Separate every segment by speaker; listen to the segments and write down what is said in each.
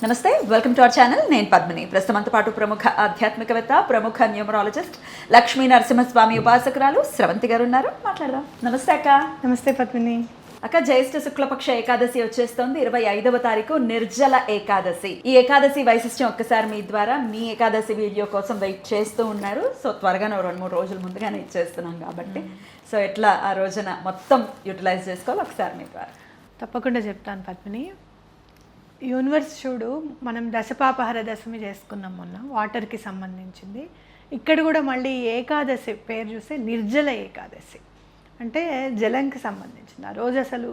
Speaker 1: నమస్తే, welcome to our channel. నేను పద్మిని. ప్రస్తుతంతో పాటు ప్రముఖ ఆధ్యాత్మికవేత్త, ప్రముఖ న్యూమరాలజిస్ట్ లక్ష్మీ నరసింహస్వామి ఉపాసకురాలు స్రవంతి గారు ఉన్నారు. మాట్లాడదాం. నమస్తే అక్క.
Speaker 2: నమస్తే పద్మిని.
Speaker 1: అక్క, జ్యేష్ఠ శుక్లపక్ష ఏకాదశి వచ్చేస్తోంది. 25వ తారీఖు నిర్జల ఏకాదశి. ఈ ఏకాదశి వైశిష్ట్యం ఒక్కసారి మీ ద్వారా మీ ఏకాదశి వీడియో కోసం వెయిట్ చేస్తూ ఉన్నారు. సో త్వరగానే 2-3 రోజుల ముందుగానే ఇచ్చేస్తున్నాం కాబట్టి సో ఎట్లా ఆ రోజున మొత్తం యూటిలైజ్ చేసుకోవాలి ఒకసారి మీ ద్వారా.
Speaker 2: తప్పకుండా చెప్తాను పద్మిని. యూనివర్స్ చూడు, మనం దశపాపహర దశమి చేసుకున్నాం మొన్న, వాటర్కి సంబంధించింది. ఇక్కడ కూడా మళ్ళీ ఏకాదశి పేరు చూస్తే నిర్జల ఏకాదశి, అంటే జలంకి సంబంధించింది. ఆ రోజు అసలు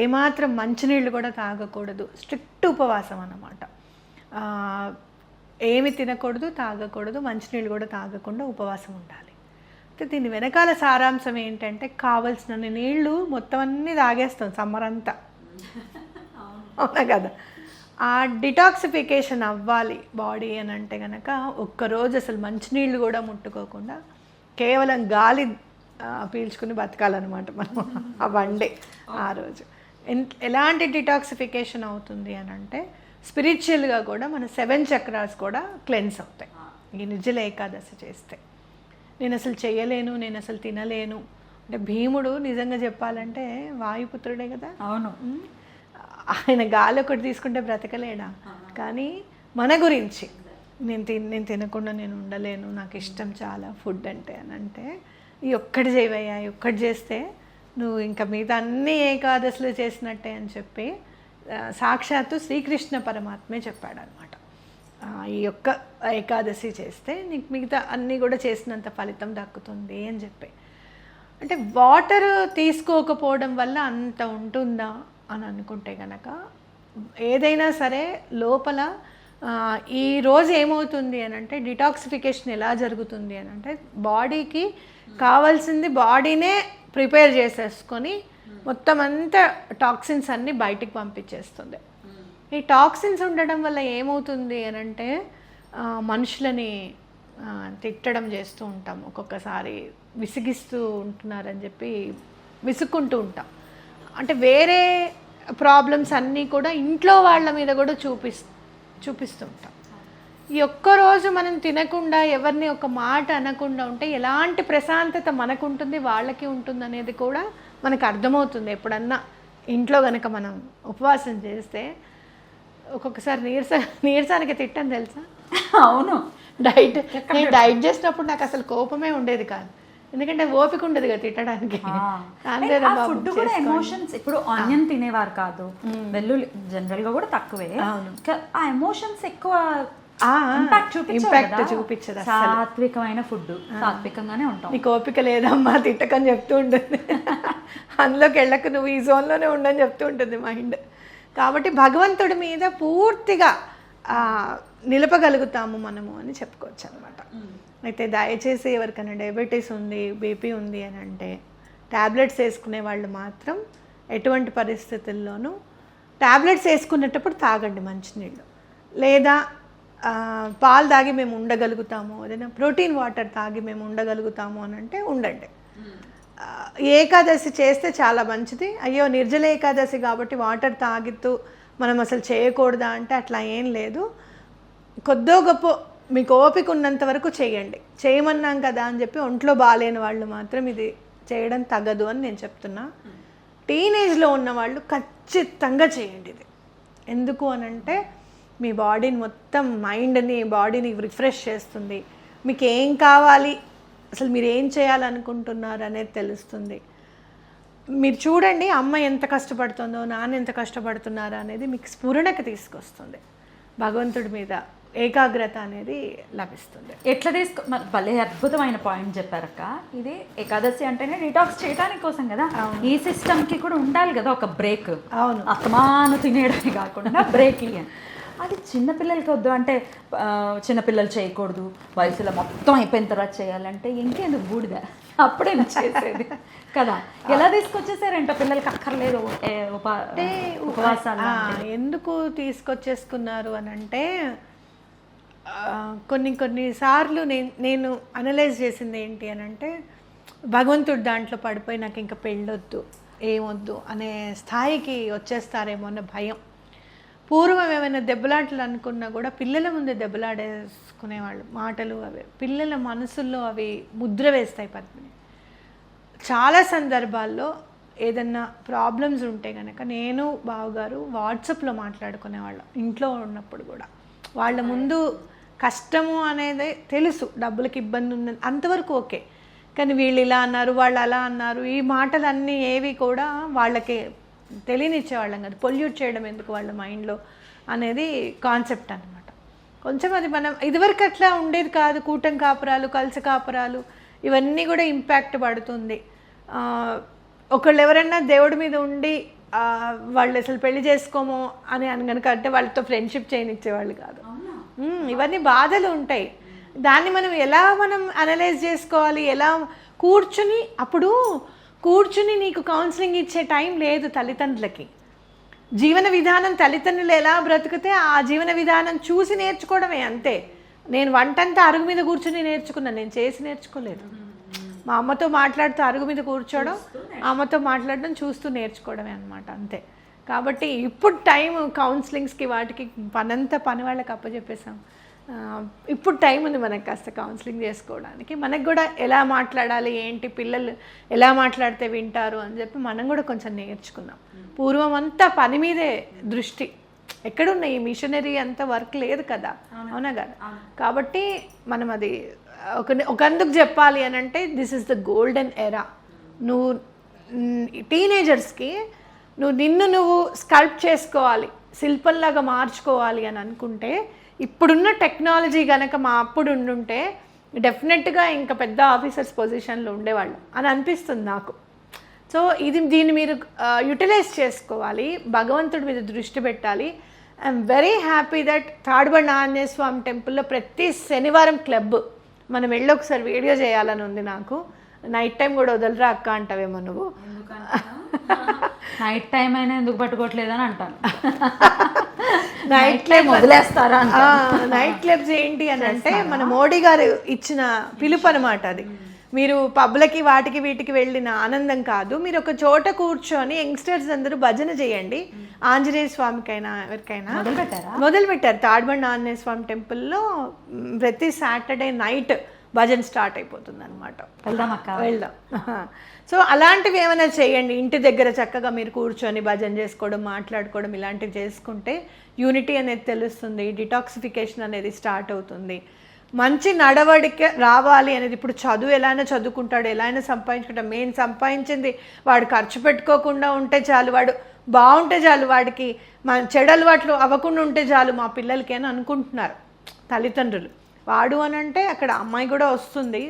Speaker 2: ఏమాత్రం మంచినీళ్ళు కూడా తాగకూడదు, స్ట్రిక్ట్ ఉపవాసం అన్నమాట. ఏమి తినకూడదు, తాగకూడదు, మంచినీళ్ళు కూడా తాగకుండా ఉపవాసం ఉండాలి. అయితే దీని వెనకాల సారాంశం ఏంటంటే, కావలసినన్ని నీళ్లు మొత్తం అన్నీ తాగేస్తాం సమ్మర్ అంతా, అవునా కదా. ఆ డిటాక్సిఫికేషన్ అవ్వాలి బాడీ అని అంటే కనుక ఒక్కరోజు అసలు మంచినీళ్ళు కూడా ముట్టుకోకుండా కేవలం గాలి పీల్చుకుని బతకాలన్నమాట మనం ఆ వన్డే. ఆ రోజు ఎలాంటి డిటాక్సిఫికేషన్ అవుతుంది అని అంటే, స్పిరిచువల్గా కూడా మన 7 చక్రాస్ కూడా క్లెన్స్ అవుతాయి ఈ నిర్జల ఏకాదశి చేస్తే. నేను అసలు చేయలేను, నేను అసలు తినలేను అంటే, భీముడు నిజంగా చెప్పాలంటే వాయుపుత్రుడే కదా.
Speaker 1: అవును,
Speaker 2: ఆయన గాలి ఒకటి తీసుకుంటే బ్రతకలేడా. కానీ మన గురించి నేను తినకుండా నేను ఉండలేను, నాకు ఇష్టం చాలా ఫుడ్ అంటే అని అంటే, ఈ ఒక్కటి చేయవయ్యా, ఈ ఒక్కటి చేస్తే నువ్వు ఇంకా మిగతా అన్ని ఏకాదశులు చేసినట్టే అని చెప్పి సాక్షాత్తు శ్రీకృష్ణ పరమాత్మే చెప్పాడనమాట. ఈ ఒక్క ఏకాదశి చేస్తే నీకు మిగతా అన్నీ కూడా చేసినంత ఫలితం దక్కుతుంది అని చెప్పి. అంటే వాటర్ తీసుకోకపోవడం వల్ల అంత ఉంటుందా అని అనుకుంటే కనుక, ఏదైనా సరే లోపల ఈరోజు ఏమవుతుంది అని అంటే, డిటాక్సిఫికేషన్ ఎలా జరుగుతుంది అని అంటే, బాడీకి కావాల్సింది బాడీనే ప్రిపేర్ చేసేసుకొని మొత్తం అంతా టాక్సిన్స్ అన్నీ బయటికి పంపించేస్తుంది. ఈ టాక్సిన్స్ ఉండడం వల్ల ఏమవుతుంది అని అంటే, మనుషులని తిట్టడం చేస్తూ ఉంటాం, ఒక్కొక్కసారి విసిగిస్తూ ఉంటున్నారని చెప్పి విసుక్కుంటూ ఉంటాం. అంటే వేరే ప్రాబ్లమ్స్ అన్నీ కూడా ఇంట్లో వాళ్ళ మీద కూడా చూపిస్తుంటాం. ఈ ఒక్కరోజు మనం తినకుండా ఎవరిని ఒక మాట అనకుండా ఉంటే ఎలాంటి ప్రశాంతత మనకు ఉంటుంది, వాళ్ళకి ఉంటుంది అనేది కూడా మనకు అర్థమవుతుంది. ఎప్పుడన్నా ఇంట్లో కనుక మనం ఉపవాసం చేస్తే ఒక్కొక్కసారి నీరసానికి తిట్టని తెలుసా.
Speaker 1: అవును,
Speaker 2: నేను డైట్ చేసినప్పుడు నాకు అసలు కోపమే ఉండేది కాదు, ఎందుకంటే ఓపిక ఉండదు కదా తిట్టడానికి.
Speaker 1: ఫుడ్ కూడా ఎమోషన్స్. ఇప్పుడు ఆనియన్ తినేవారు కాదు, వెల్లుల్లి జనరల్ గా కూడా తక్కువే. ఆ ఎమోషన్స్ ఎక్కువ ఇంపాక్ట్ చూపించదు. సాత్వికమైన ఫుడ్, సాత్వికంగానే ఉంటాం.
Speaker 2: నీకు ఓపిక లేదమ్మా తిట్టకని చెప్తూ ఉంటుంది, అందులోకి వెళ్ళక నువ్వు ఈ జోన్లోనే ఉండని చెప్తూ ఉంటుంది మైండ్. కాబట్టి భగవంతుడి మీద పూర్తిగా నిలపగలుగుతాము మనము అని చెప్పుకోవచ్చు అనమాట. అయితే దయచేసి ఎవరికైనా డయాబెటీస్ ఉంది, బీపీ ఉంది అని అంటే, ట్యాబ్లెట్స్ వేసుకునే వాళ్ళు మాత్రం ఎటువంటి పరిస్థితుల్లోనూ ట్యాబ్లెట్స్ వేసుకునేటప్పుడు తాగండి మంచినీళ్ళు, లేదా పాలు తాగి మేము ఉండగలుగుతాము, ఏదైనా ప్రోటీన్ వాటర్ తాగి మేము ఉండగలుగుతాము అని అంటే ఉండండి. ఏకాదశి చేస్తే చాలా మంచిది. అయ్యో నిర్జల ఏకాదశి కాబట్టి వాటర్ తాగుతూ మనం అసలు చేయకూడదా అంటే అట్లా ఏం లేదు. కొద్దో గొప్ప మీకు ఓపిక ఉన్నంత వరకు చేయండి. చేయమన్నాం కదా అని చెప్పి ఒంట్లో బాగాలేని వాళ్ళు మాత్రం ఇది చేయడం తగదు అని నేను చెప్తున్నా. టీనేజ్లో ఉన్న వాళ్ళు ఖచ్చితంగా చేయండి ఇది. ఎందుకు అనంటే, మీ బాడీని మొత్తం మైండ్ని బాడీని రిఫ్రెష్ చేస్తుంది. మీకు ఏం కావాలి, అసలు మీరు ఏం చేయాలనుకుంటున్నారు అనేది తెలుస్తుంది. మీరు చూడండి, అమ్మ ఎంత కష్టపడుతుందో, నాన్న ఎంత కష్టపడుతున్నారో అనేది మీకు స్ఫురణకు తీసుకొస్తుంది. భగవంతుడి మీద ఏకాగ్రత అనేది లభిస్తుంది.
Speaker 1: ఎట్లా భలే అద్భుతమైన పాయింట్ చెప్పారక్క. ఇది ఏకాదశి అంటేనే డిటాక్స్ చేయడానికి కోసం కదా. ఈ సిస్టమ్కి కూడా ఉండాలి కదా ఒక బ్రేక్.
Speaker 2: అవును,
Speaker 1: అస్తమాను తినేయడమే కాకుండా బ్రేక్ ఇయ్యండి. అది చిన్నపిల్లలకి వద్దు అంటే, చిన్నపిల్లలు చేయకూడదు, వయసులో మొత్తం అయిపోయిన తర్వాత చేయాలంటే ఇంకేందుకు బూడిద, అప్పుడే చేసేది కదా. ఎలా తీసుకొచ్చేసారంట పిల్లలకి అక్కర్లేదు ఉపవాసాలు.
Speaker 2: ఎందుకు తీసుకొచ్చేసుకున్నారు అని అంటే, కొన్నిసార్లు నేను అనలైజ్ చేసింది ఏంటి అని అంటే, భగవంతుడు దాంట్లో పడిపోయి నాకు ఇంకా పెళ్ళొద్దు, ఏమొద్దు అనే స్థాయికి వచ్చేస్తారేమో అన్న భయం. పూర్వం ఏమైనా దెబ్బలాటలు అనుకున్నా కూడా పిల్లల ముందే దెబ్బలాడేసుకునేవాళ్ళు. మాటలు అవి పిల్లల మనసుల్లో అవి ముద్ర వేస్తాయి పద్మిని. చాలా సందర్భాల్లో ఏదన్నా ప్రాబ్లమ్స్ ఉంటే కనుక నేను బావగారు వాట్సాప్లో మాట్లాడుకునేవాళ్ళం ఇంట్లో ఉన్నప్పుడు కూడా. వాళ్ళ ముందు కష్టము అనేది తెలుసు, డబ్బులకి ఇబ్బంది ఉందని అంతవరకు ఓకే, కానీ వీళ్ళు ఇలా అన్నారు వాళ్ళు అలా అన్నారు ఈ మాటలన్నీ ఏవి కూడా వాళ్ళకి తెలియనిచ్చేవాళ్ళం కదా. పొల్యూట్ చేయడం ఎందుకు వాళ్ళ మైండ్లో అనేది కాన్సెప్ట్ అనమాట. కొంచెం అది మనం ఇదివరకు అట్లా ఉండేది కాదు. కూటం కాపురాలు, కలిసి కాపురాలు ఇవన్నీ కూడా ఇంపాక్ట్ పడుతుంది. ఒకళ్ళు ఎవరైనా దేవుడి మీద ఉండి వాళ్ళు అసలు పెళ్లి చేసుకోము అని కనుక అంటే వాళ్ళతో ఫ్రెండ్షిప్ చేయనిచ్చేవాళ్ళు కాదు. ఇవన్నీ బాధలు ఉంటాయి. దాన్ని మనం ఎలా అనలైజ్ చేసుకోవాలి, ఎలా కూర్చుని నీకు కౌన్సిలింగ్ ఇచ్చే టైం లేదు తల్లిదండ్రులకి. జీవన విధానం తల్లిదండ్రులు ఎలా బ్రతికితే ఆ జీవన విధానం చూసి నేర్చుకోవడమే అంతే. నేను వంటంతా అరుగు మీద కూర్చుని నేర్చుకున్నాను, నేను చేసి నేర్చుకోలేదు. మా అమ్మతో మాట్లాడుతూ అరుగు మీద కూర్చోవడం, అమ్మతో మాట్లాడడం చూస్తూ నేర్చుకోవడమే అనమాట, అంతే. కాబట్టి ఇప్పుడు టైం కౌన్సిలింగ్స్కి వాటికి పని వాళ్ళకి అప్పచెప్పేసాం. ఇప్పుడు టైం ఉంది మనకు కాస్త కౌన్సిలింగ్ చేసుకోవడానికి. మనకు కూడా ఎలా మాట్లాడాలి, ఏంటి, పిల్లలు ఎలా మాట్లాడితే వింటారు అని చెప్పి మనం కూడా కొంచెం నేర్చుకున్నాం. పూర్వం అంతా పని మీదే దృష్టి, ఎక్కడున్నాయి మిషనరీ అంత వర్క్ లేదు కదా, అవునా కదా. కాబట్టి మనం అది ఒకందుకు చెప్పాలి అని అంటే this is the golden era. నువ్వు టీనేజర్స్కి నువ్వు స్కల్ప్ట్ చేసుకోవాలి, శిల్పంలాగా మార్చుకోవాలి అని అనుకుంటే ఇప్పుడున్న టెక్నాలజీ కనుక మా అప్పుడు ఉండుంటే డెఫినెట్గా ఇంకా పెద్ద ఆఫీసర్స్ పొజిషన్లో ఉండేవాళ్ళు అని అనిపిస్తుంది నాకు. సో దీన్ని మీరు యూటిలైజ్ చేసుకోవాలి, భగవంతుడి మీద దృష్టి పెట్టాలి. I'm very happy that Tadbandi Anjaneya Swamy టెంపుల్లో ప్రతి శనివారం క్లబ్ మనం వెళ్ళి ఒకసారి వీడియో చేయాలని ఉంది నాకు. నైట్ టైం కూడా వదలరా అక్క అంటావేమో నువ్వు.
Speaker 1: నైట్ టైం అయినా ఎందుకు పట్టుకోవట్లేదని అంటాను. నైట్ క్లబ్ వదిలేస్తారా?
Speaker 2: నైట్ క్లబ్స్ ఏంటి అని అంటే మన మోడీ గారు ఇచ్చిన పిలుపు అనమాట అది. మీరు పబ్లకి వాటికి వీటికి వెళ్ళిన ఆనందం కాదు, మీరు ఒక చోట కూర్చొని యంగ్స్టర్స్ అందరూ భజన చేయండి. ఆంజనేయ స్వామికైనా ఎవరికైనా మొదలుపెట్టారు. తాడ్బండి ఆంజనేయ స్వామి టెంపుల్లో ప్రతి సాటర్డే నైట్ భజన స్టార్ట్ అయిపోతుంది అనమాట. వెళ్దాం. సో అలాంటివి ఏమైనా చేయండి. ఇంటి దగ్గర చక్కగా మీరు కూర్చొని భజన చేసుకోవడం, మాట్లాడుకోవడం ఇలాంటివి చేసుకుంటే యూనిటీ అనేది తెలుస్తుంది, డిటాక్సిఫికేషన్ అనేది స్టార్ట్ అవుతుంది. మంచి నడవడిక రావాలి అనేది, ఇప్పుడు చదువు ఎలా అయినా చదువుకుంటాడు, ఎలా అయినా సంపాదించుకుంటాడు. మెయిన్ సంపాదించింది వాడు ఖర్చు పెట్టుకోకుండా ఉంటే చాలు, వాడు బాగుంటే చాలు, వాడికి మన చెడు అలవాట్లు అవ్వకుండా ఉంటే చాలు మా పిల్లలకి అని అనుకుంటున్నారు తల్లిదండ్రులు. వాడు అని అంటే అక్కడ అమ్మాయి కూడా వస్తుంది,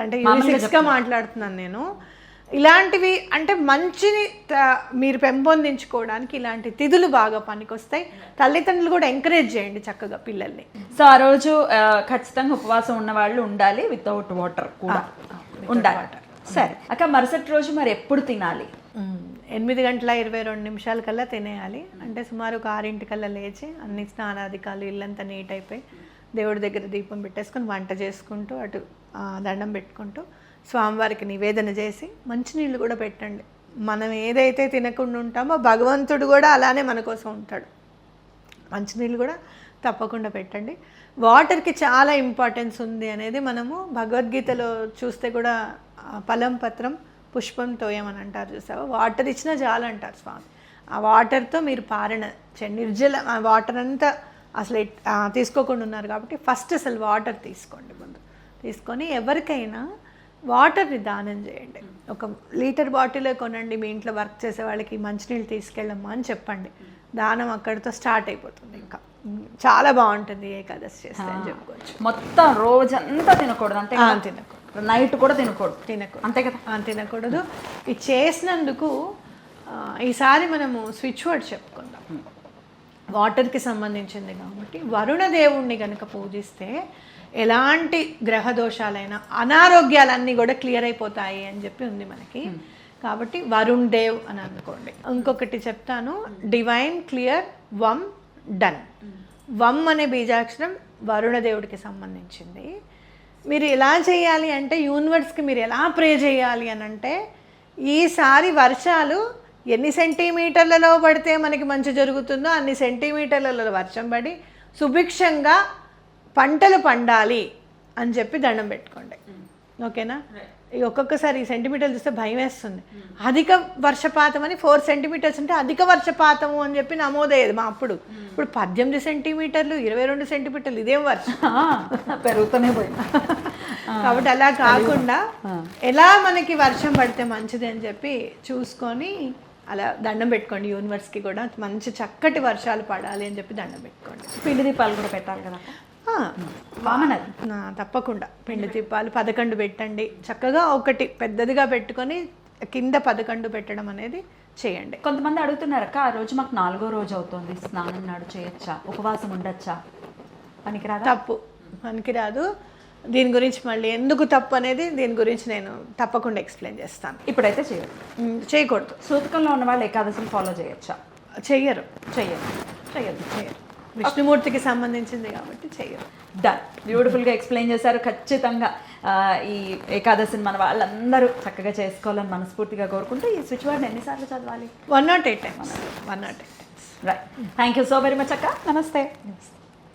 Speaker 2: అంటే యూనిసెక్స్గా మాట్లాడుతున్నాను నేను. ఇలాంటివి అంటే మంచిని మీరు పెంపొందించుకోవడానికి ఇలాంటి తిథులు బాగా పనికొస్తాయి. తల్లిదండ్రులు కూడా ఎంకరేజ్ చేయండి చక్కగా పిల్లల్ని.
Speaker 1: సో ఆ రోజు ఖచ్చితంగా ఉపవాసం ఉన్న వాళ్ళు ఉండాలి, వితౌట్ వాటర్ కూడా ఉండాలి. సరే అక్క, మరుసటి రోజు మరి ఎప్పుడు తినాలి?
Speaker 2: 8:22 కల్లా తినేయాలి. అంటే సుమారు ఒక 6 లేచి అన్ని స్నానాధికాలు ఇల్లంతా నీట్ అయిపోయి దేవుడి దగ్గర దీపం పెట్టేసుకొని వంట చేసుకుంటూ అటు దండం పెట్టుకుంటూ స్వామివారికి నివేదన చేసి మంచినీళ్ళు కూడా పెట్టండి. మనం ఏదైతే తినకుండా ఉంటామో భగవంతుడు కూడా అలానే మన కోసం ఉంటాడు. మంచినీళ్ళు కూడా తప్పకుండా పెట్టండి. వాటర్కి చాలా ఇంపార్టెన్స్ ఉంది అనేది మనము భగవద్గీతలో చూస్తే కూడా ఫలం పత్రం పుష్పం తోయమని అంటారు, చూసావా. వాటర్ ఇచ్చినా చాలు అంటారు స్వామి. ఆ వాటర్తో మీరు పారణ నిర్జల వాటర్ అంతా అసలు తీసుకోకుండా ఉన్నారు కాబట్టి ఫస్ట్ అసలు వాటర్ తీసుకోండి. ముందు తీసుకొని ఎవరికైనా వాటర్ని దానం చేయండి. 1 లీటర్ బాటిలే కొనండి. మీ ఇంట్లో వర్క్ చేసే వాళ్ళకి మంచినీళ్ళు తీసుకెళ్ళమ్మా అని చెప్పండి. దానం అక్కడితో స్టార్ట్ అయిపోతుంది. ఇంకా చాలా బాగుంటుంది ఏకాదశి చేస్తే అని చెప్పుకోవచ్చు.
Speaker 1: మొత్తం రోజంతా తినకూడదు అంతే? తినకూడదు. నైట్ కూడా తినకూడదు అంతే కదా?
Speaker 2: తినకూడదు. ఇది చేసినందుకు ఈసారి మనము స్విచ్ వర్డ్ చెప్పుకుందాం. వాటర్కి సంబంధించింది కాబట్టి వరుణదేవుణ్ణి కనుక పూజిస్తే ఎలాంటి గ్రహ దోషాలైనా అనారోగ్యాలన్నీ కూడా క్లియర్ అయిపోతాయి అని చెప్పి ఉంది మనకి. కాబట్టి వరుణ్ దేవ్ అని అనుకోండి. ఇంకొకటి చెప్తాను, డివైన్ క్లియర్ వమ్ డన్. వమ్ అనే బీజాక్షరం వరుణదేవుడికి సంబంధించింది. మీరు ఎలా చేయాలి అంటే యూనివర్స్కి మీరు ఎలా ప్రే చేయాలి అని అంటే ఈసారి వర్షాలు ఎన్ని సెంటీమీటర్లలో పడితే మనకి మంచి జరుగుతుందో అన్ని సెంటీమీటర్లలో వర్షం పడి సుభిక్షంగా పంటలు పండాలి అని చెప్పి దండం పెట్టుకోండి. ఓకేనా? ఈ ఒక్కొక్కసారి ఈ సెంటీమీటర్లు చూస్తే భయం వేస్తుంది. అధిక వర్షపాతం అని 4 సెంటీమీటర్స్ అంటే అధిక వర్షపాతము అని చెప్పి నమోదయ్యేది మా అప్పుడు. ఇప్పుడు 18 సెంటీమీటర్లు 22 సెంటీమీటర్లు ఇదేం వర్షం
Speaker 1: పెరుగుతూనే పోయింది.
Speaker 2: కాబట్టి అలా కాకుండా ఎలా మనకి వర్షం పడితే మంచిది అని చెప్పి చూసుకొని అలా దండం పెట్టుకోండి. యూనివర్స్కి కూడా మంచి చక్కటి వర్షాలు పడాలి అని చెప్పి దండం పెట్టుకోండి.
Speaker 1: పిండి దీపాలు కూడా పెట్టాలి కదా కామన్ అది.
Speaker 2: తప్పకుండా పిండి దీపాలు 11 పెట్టండి. చక్కగా ఒకటి పెద్దదిగా పెట్టుకొని కింద 11 పెట్టడం అనేది చేయండి.
Speaker 1: కొంతమంది అడుగుతున్నారు అక్క, ఆ రోజు మాకు 4వ రోజు అవుతుంది, స్నానం నాడు చేయొచ్చా, ఉపవాసం ఉండొచ్చా? పనికిరాదు.
Speaker 2: తప్పు, పనికిరాదు. దీని గురించి మళ్ళీ ఎందుకు తప్పు అనేది దీని గురించి నేను తప్పకుండా ఎక్స్ప్లెయిన్ చేస్తాను.
Speaker 1: ఇప్పుడైతే చేయదు,
Speaker 2: చేయకూడదు.
Speaker 1: సూతకంలో ఉన్న వాళ్ళు ఏకాదశిని ఫాలో చేయొచ్చా?
Speaker 2: చెయ్యరు.
Speaker 1: చెయ్యదు.
Speaker 2: విష్ణుమూర్తికి సంబంధించింది కాబట్టి చెయ్యరు.
Speaker 1: డన్. బ్యూటిఫుల్గా ఎక్స్ప్లెయిన్ చేశారు. ఖచ్చితంగా ఈ ఏకాదశిని మన వాళ్ళందరూ చక్కగా చేసుకోవాలని మనస్ఫూర్తిగా కోరుకుంటూ ఈ స్విచ్ వర్డ్ ఎన్నిసార్లు చదవాలి?
Speaker 2: 108 times. 108 times.
Speaker 1: Right. Thank you so very much అక్క. నమస్తే.